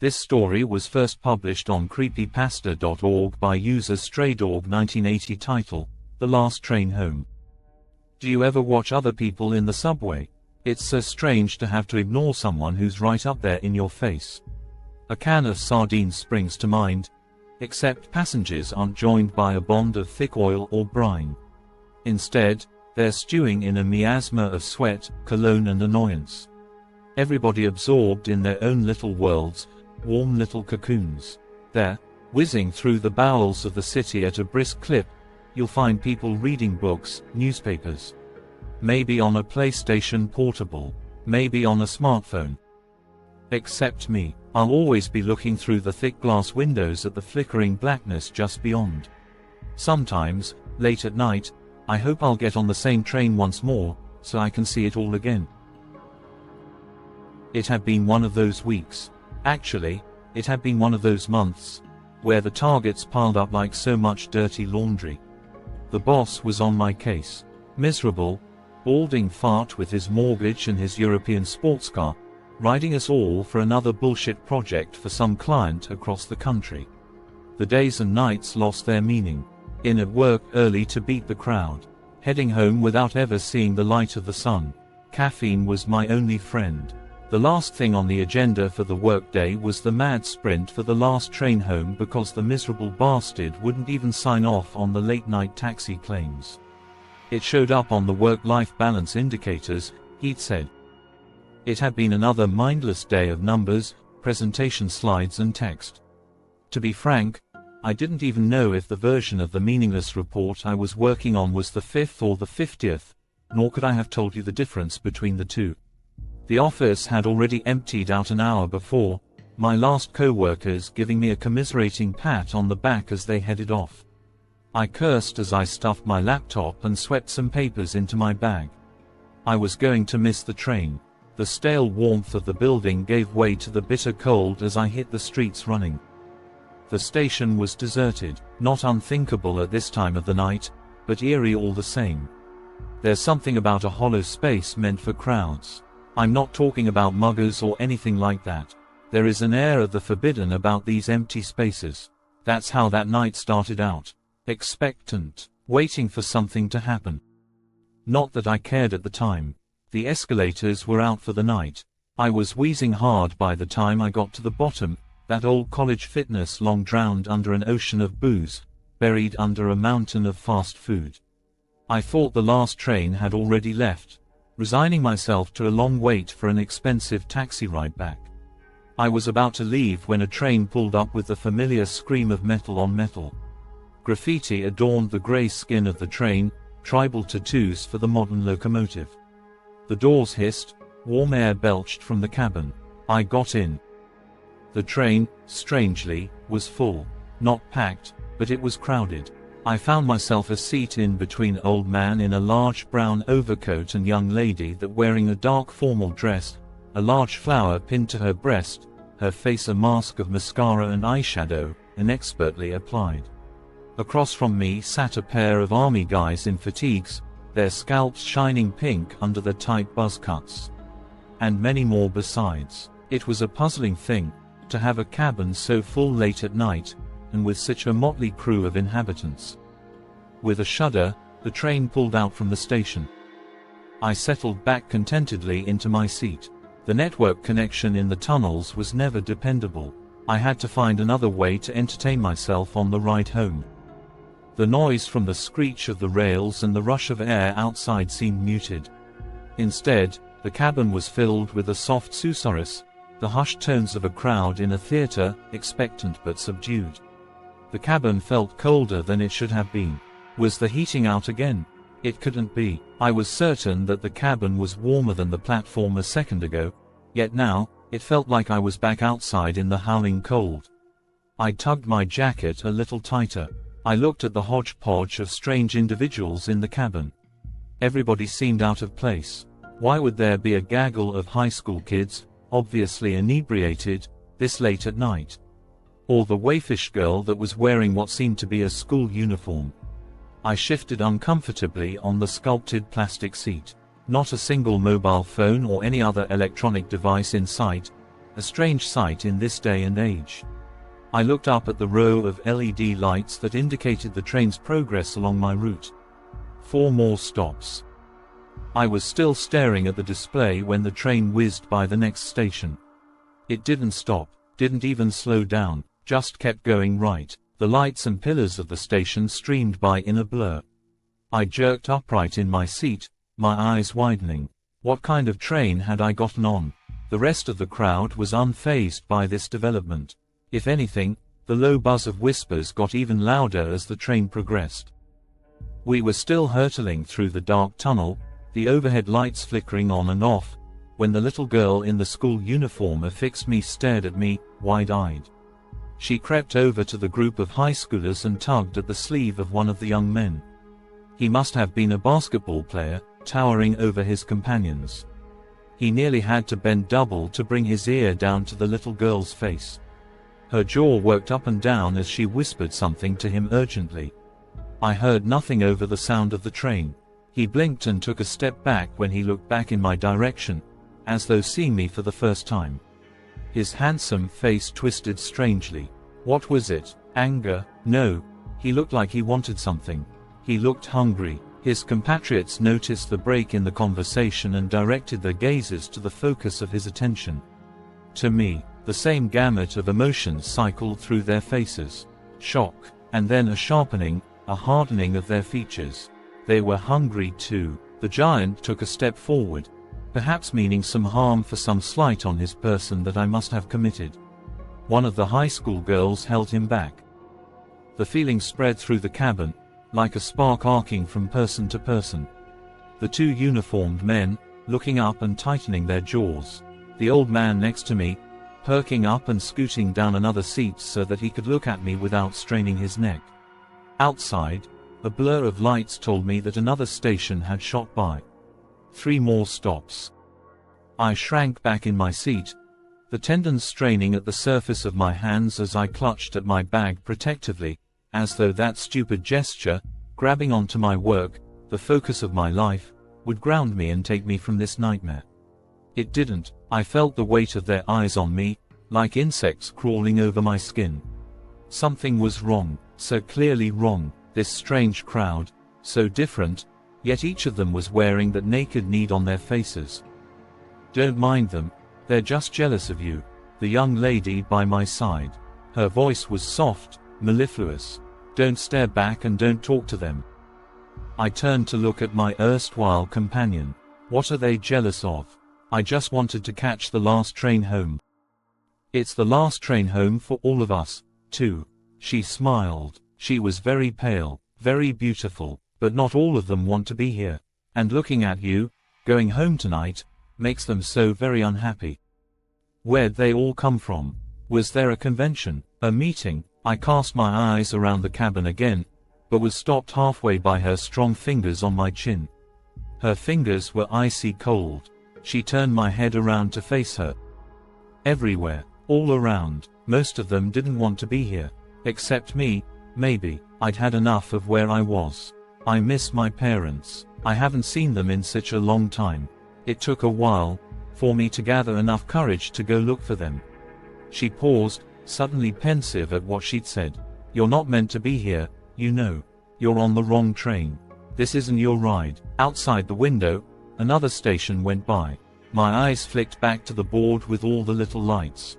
This story was first published on creepypasta.org by user StrayDog 1980. Title: The Last Train Home. Do you ever watch other people in the subway? It's so strange to have to ignore someone who's right up there in your face. A can of sardines springs to mind, except passengers aren't joined by a bond of thick oil or brine. Instead, they're stewing in a miasma of sweat, cologne and annoyance. Everybody absorbed in their own little worlds, warm little cocoons. There, whizzing through the bowels of the city at a brisk clip, you'll find people reading books, newspapers. Maybe on a PlayStation Portable, maybe on a smartphone. Except me, I'll always be looking through the thick glass windows at the flickering blackness just beyond. Sometimes, late at night, I hope I'll get on the same train once more, so I can see it all again. It had been one of those weeks. Actually, it had been one of those months, where the targets piled up like so much dirty laundry. The boss was on my case. Miserable, balding fart with his mortgage and his European sports car, riding us all for another bullshit project for some client across the country. The days and nights lost their meaning. In at work early to beat the crowd. Heading home without ever seeing the light of the sun. Caffeine was my only friend. The last thing on the agenda for the workday was the mad sprint for the last train home because the miserable bastard wouldn't even sign off on the late-night taxi claims. It showed up on the work-life balance indicators, he'd said. It had been another mindless day of numbers, presentation slides and text. To be frank, I didn't even know if the version of the meaningless report I was working on was the 5th or the 50th, nor could I have told you the difference between the two. The office had already emptied out an hour before, my last co-workers giving me a commiserating pat on the back as they headed off. I cursed as I stuffed my laptop and swept some papers into my bag. I was going to miss the train. The stale warmth of the building gave way to the bitter cold as I hit the streets running. The station was deserted, not unthinkable at this time of the night, but eerie all the same. There's something about a hollow space meant for crowds. I'm not talking about muggers or anything like that. There is an air of the forbidden about these empty spaces. That's how that night started out. Expectant, waiting for something to happen. Not that I cared at the time. The escalators were out for the night. I was wheezing hard by the time I got to the bottom, that old college fitness long drowned under an ocean of booze, buried under a mountain of fast food. I thought the last train had already left, resigning myself to a long wait for an expensive taxi ride back. I was about to leave when a train pulled up with the familiar scream of metal on metal. Graffiti adorned the grey skin of the train, tribal tattoos for the modern locomotive. The doors hissed, warm air belched from the cabin. I got in. The train, strangely, was full. Not packed, but it was crowded. I found myself a seat in between an old man in a large brown overcoat and young lady that wearing a dark formal dress, a large flower pinned to her breast, her face a mask of mascara and eyeshadow, inexpertly applied. Across from me sat a pair of army guys in fatigues, their scalps shining pink under their tight buzz cuts. And many more besides. It was a puzzling thing, to have a cabin so full late at night, and with such a motley crew of inhabitants. With a shudder, the train pulled out from the station. I settled back contentedly into my seat. The network connection in the tunnels was never dependable. I had to find another way to entertain myself on the ride home. The noise from the screech of the rails and the rush of air outside seemed muted. Instead, the cabin was filled with a soft susurrus, the hushed tones of a crowd in a theater, expectant but subdued. The cabin felt colder than it should have been. Was the heating out again? It couldn't be. I was certain that the cabin was warmer than the platform a second ago, yet now, it felt like I was back outside in the howling cold. I tugged my jacket a little tighter. I looked at the hodgepodge of strange individuals in the cabin. Everybody seemed out of place. Why would there be a gaggle of high school kids, obviously inebriated, this late at night? Or the waifish girl that was wearing what seemed to be a school uniform. I shifted uncomfortably on the sculpted plastic seat. Not a single mobile phone or any other electronic device in sight, a strange sight in this day and age. I looked up at the row of LED lights that indicated the train's progress along my route. 4 more stops. I was still staring at the display when the train whizzed by the next station. It didn't stop, didn't even slow down, just kept going right. The lights and pillars of the station streamed by in a blur. I jerked upright in my seat, my eyes widening. What kind of train had I gotten on? The rest of the crowd was unfazed by this development. If anything, the low buzz of whispers got even louder as the train progressed. We were still hurtling through the dark tunnel, the overhead lights flickering on and off, when the little girl in the school uniform affixed me stared at me, wide-eyed. She crept over to the group of high schoolers and tugged at the sleeve of one of the young men. He must have been a basketball player, towering over his companions. He nearly had to bend double to bring his ear down to the little girl's face. Her jaw worked up and down as she whispered something to him urgently. I heard nothing over the sound of the train. He blinked and took a step back when he looked back in my direction, as though seeing me for the first time. His handsome face twisted strangely. What was it? Anger? No. He looked like he wanted something. He looked hungry. His compatriots noticed the break in the conversation and directed their gazes to the focus of his attention. To me, the same gamut of emotions cycled through their faces. Shock, and then a sharpening, a hardening of their features. They were hungry too. The giant took a step forward, perhaps meaning some harm for some slight on his person that I must have committed. One of the high school girls held him back. The feeling spread through the cabin, like a spark arcing from person to person. The 2 uniformed men, looking up and tightening their jaws. The old man next to me, perking up and scooting down another seat so that he could look at me without straining his neck. Outside, a blur of lights told me that another station had shot by. 3 more stops. I shrank back in my seat, the tendons straining at the surface of my hands as I clutched at my bag protectively, as though that stupid gesture, grabbing onto my work, the focus of my life, would ground me and take me from this nightmare. It didn't. I felt the weight of their eyes on me, like insects crawling over my skin. Something was wrong, so clearly wrong. This strange crowd, so different, yet each of them was wearing that naked need on their faces. Don't mind them, they're just jealous of you. The young lady by my side. Her voice was soft, mellifluous. Don't stare back and don't talk to them. I turned to look at my erstwhile companion. What are they jealous of? I just wanted to catch the last train home. It's the last train home for all of us, too. She smiled. She was very pale, very beautiful, but not all of them want to be here. And looking at you, going home tonight, makes them so very unhappy. Where'd they all come from? Was there a convention, a meeting? I cast my eyes around the cabin again, but was stopped halfway by her strong fingers on my chin. Her fingers were icy cold. She turned my head around to face her. Everywhere, all around, most of them didn't want to be here. Except me, maybe. I'd had enough of where I was. I miss my parents. I haven't seen them in such a long time. It took a while for me to gather enough courage to go look for them. She paused, suddenly pensive at what she'd said. You're not meant to be here, you know. You're on the wrong train. This isn't your ride. Outside the window, another station went by. My eyes flicked back to the board with all the little lights.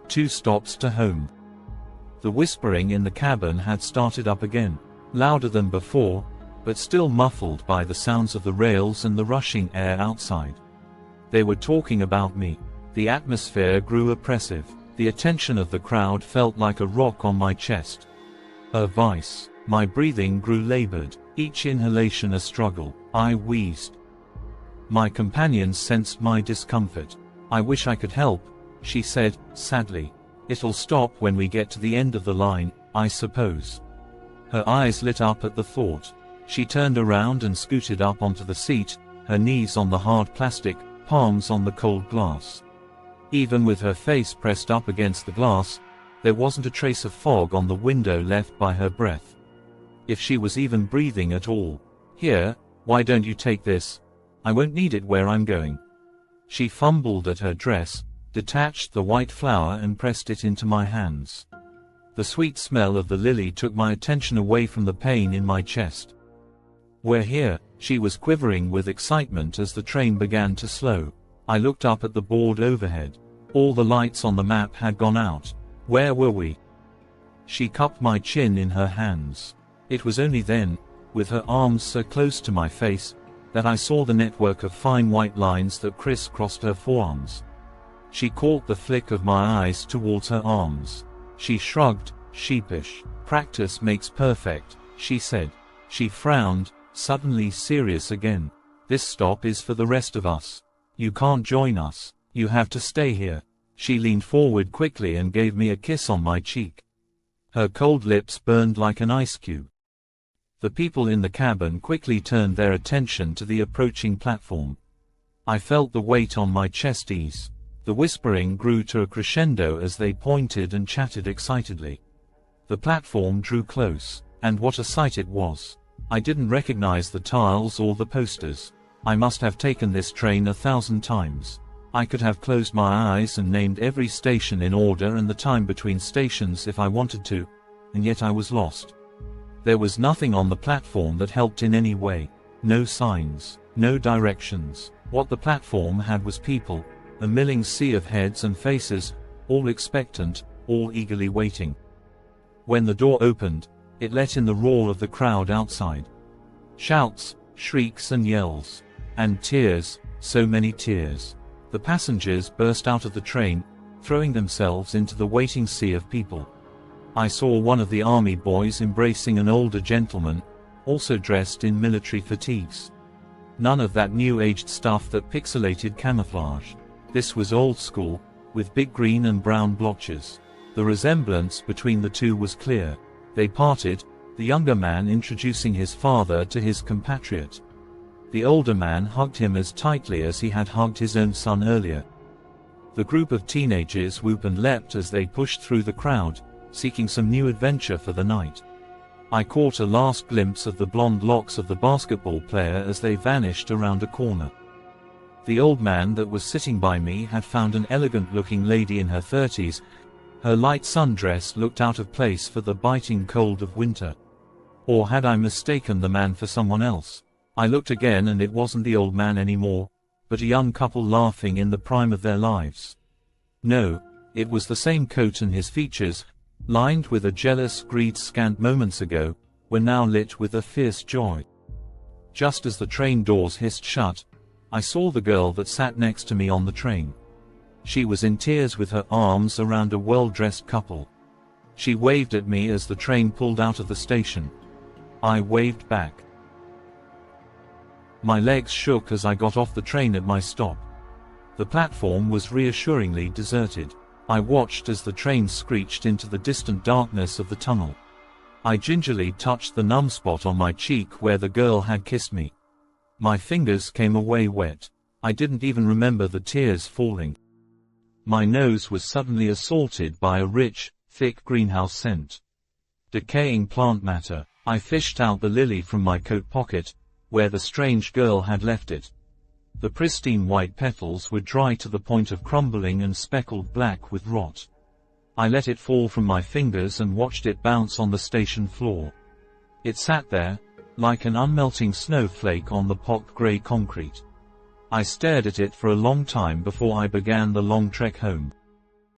2 stops to home. The whispering in the cabin had started up again, louder than before, but still muffled by the sounds of the rails and the rushing air outside. They were talking about me. The atmosphere grew oppressive. The attention of the crowd felt like a rock on my chest. A vice. My breathing grew labored, each inhalation a struggle. I wheezed. My companions sensed my discomfort. I wish I could help, she said, sadly. It'll stop when we get to the end of the line, I suppose. Her eyes lit up at the thought. She turned around and scooted up onto the seat, her knees on the hard plastic, palms on the cold glass. Even with her face pressed up against the glass, there wasn't a trace of fog on the window left by her breath. If she was even breathing at all. Here, why don't you take this? I won't need it where I'm going. She fumbled at her dress, detached the white flower and pressed it into my hands. The sweet smell of the lily took my attention away from the pain in my chest. "We're here," she was quivering with excitement as the train began to slow. I looked up at the board overhead. All the lights on the map had gone out. Where were we? She cupped my chin in her hands. It was only then, with her arms so close to my face, that I saw the network of fine white lines that crisscrossed her forearms. She caught the flick of my eyes towards her arms. She shrugged, sheepish. "Practice makes perfect," she said. She frowned, suddenly serious again. "This stop is for the rest of us. You can't join us. You have to stay here." She leaned forward quickly and gave me a kiss on my cheek. Her cold lips burned like an ice cube. The people in the cabin quickly turned their attention to the approaching platform. I felt the weight on my chest ease. The whispering grew to a crescendo as they pointed and chatted excitedly. The platform drew close, and what a sight it was. I didn't recognize the tiles or the posters. I must have taken this train 1,000 times. I could have closed my eyes and named every station in order and the time between stations if I wanted to, and yet I was lost. There was nothing on the platform that helped in any way. No signs, no directions. What the platform had was people, a milling sea of heads and faces, all expectant, all eagerly waiting. When the door opened, it let in the roar of the crowd outside. Shouts, shrieks and yells. And tears, so many tears. The passengers burst out of the train, throwing themselves into the waiting sea of people. I saw one of the army boys embracing an older gentleman, also dressed in military fatigues. None of that new-aged stuff that pixelated camouflage. This was old school, with big green and brown blotches. The resemblance between the two was clear. They parted, the younger man introducing his father to his compatriot. The older man hugged him as tightly as he had hugged his own son earlier. The group of teenagers whooped and leapt as they pushed through the crowd, seeking some new adventure for the night. I caught a last glimpse of the blonde locks of the basketball player as they vanished around a corner. The old man that was sitting by me had found an elegant-looking lady in her 30s. Her light sundress looked out of place for the biting cold of winter. Or had I mistaken the man for someone else? I looked again and it wasn't the old man anymore, but a young couple laughing in the prime of their lives. No, it was the same coat, and his features, lined with a jealous greed scant moments ago, were now lit with a fierce joy. Just as the train doors hissed shut, I saw the girl that sat next to me on the train. She was in tears with her arms around a well-dressed couple. She waved at me as the train pulled out of the station. I waved back. My legs shook as I got off the train at my stop. The platform was reassuringly deserted. I watched as the train screeched into the distant darkness of the tunnel. I gingerly touched the numb spot on my cheek where the girl had kissed me. My fingers came away wet. I didn't even remember the tears falling. My nose was suddenly assaulted by a rich, thick greenhouse scent. Decaying plant matter. I fished out the lily from my coat pocket, where the strange girl had left it. The pristine white petals were dry to the point of crumbling and speckled black with rot. I let it fall from my fingers and watched it bounce on the station floor. It sat there, like an unmelting snowflake on the pocked grey concrete. I stared at it for a long time before I began the long trek home.